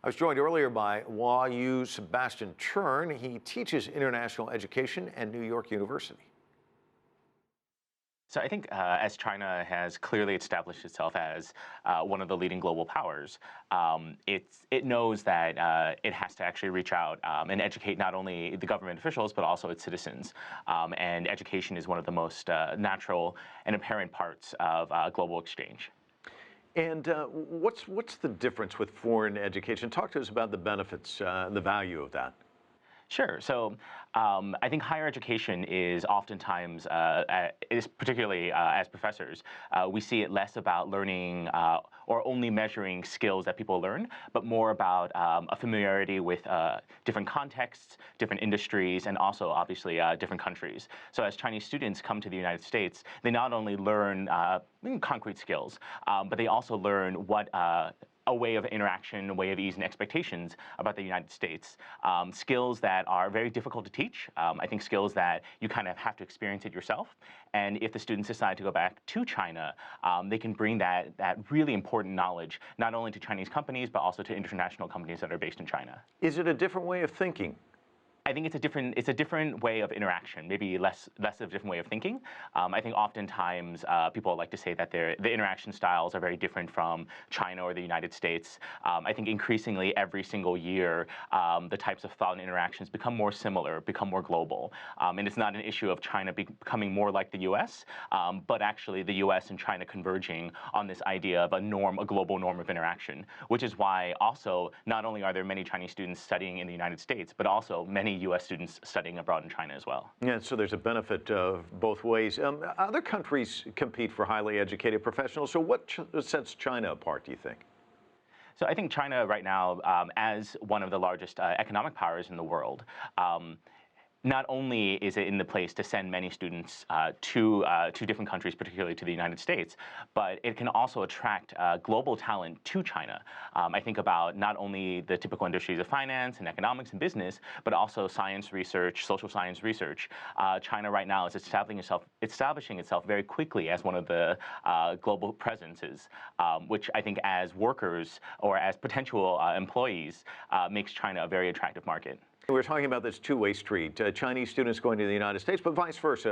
I was joined earlier by Hua-Yu Sebastian Cherng. He teaches international education at New York University. So I think as China has clearly established itself as one of the leading global powers, it knows that it has to actually reach out and educate not only the government officials but also its citizens. And education is one of the most natural and apparent parts of global exchange. And what's the difference with foreign education? Talk to us about the benefits, the value of that. Sure. So I think higher education is oftentimes, is particularly as professors, we see it less about learning or only measuring skills that people learn, but more about a familiarity with different contexts, different industries, and also obviously different countries. So as Chinese students come to the United States, they not only learn concrete skills, but they also learn what a way of interaction, a way of ease and expectations about the United States. Skills that are very difficult to teach. I think skills that you kind of have to experience it yourself. And if the students decide to go back to China, they can bring that really important knowledge, not only to Chinese companies, but also to international companies that are based in China. Is it a different way of thinking? I think it's a different way of interaction, maybe less of a different way of thinking. I think oftentimes people like to say that the interaction styles are very different from China or the United States. I think increasingly every single year the types of thought and interactions become more similar, become more global. And it's not an issue of China becoming more like the U.S., but actually the U.S. and China converging on this idea of a global norm of interaction, which is why also not only are there many Chinese students studying in the United States, but also many U.S. students studying abroad in China as well. Yeah, so there's a benefit of both ways. Other countries compete for highly educated professionals. So what sets China apart, do you think? So I think China right now, as one of the largest economic powers in the world, not only is it in the place to send many students to different countries, particularly to the United States, but it can also attract global talent to China. I think about not only the typical industries of finance and economics and business, but also science research, social science research. China right now is establishing itself very quickly as one of the global presences, which I think as workers or as potential employees makes China a very attractive market. We're talking about this two-way street, Chinese students going to the United States, but vice versa,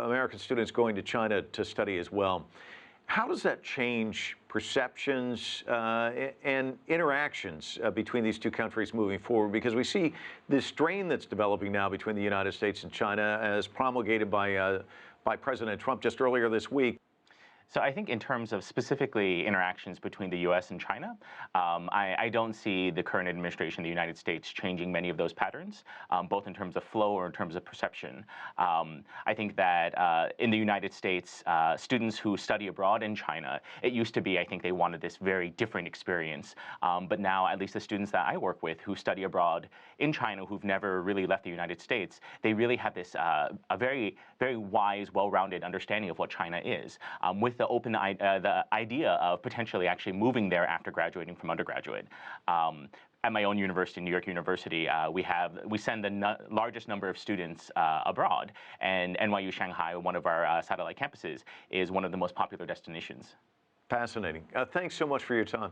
American students going to China to study as well. How does that change perceptions and interactions between these two countries moving forward? Because we see this strain that's developing now between the United States and China as promulgated by President Trump just earlier this week. So I think in terms of specifically interactions between the U.S. and China, I don't see the current administration in the United States changing many of those patterns, both in terms of flow or in terms of perception. I think that in the United States, students who study abroad in China, it used to be, I think they wanted this very different experience. But now, at least the students that I work with who study abroad in China, who've never really left the United States, they really have this a very, very wise, well-rounded understanding of what China is, with the idea of potentially actually moving there after graduating from undergraduate. At my own university, New York University, we send the largest number of students abroad, and NYU Shanghai, one of our satellite campuses, is one of the most popular destinations. Fascinating. Thanks so much for your time.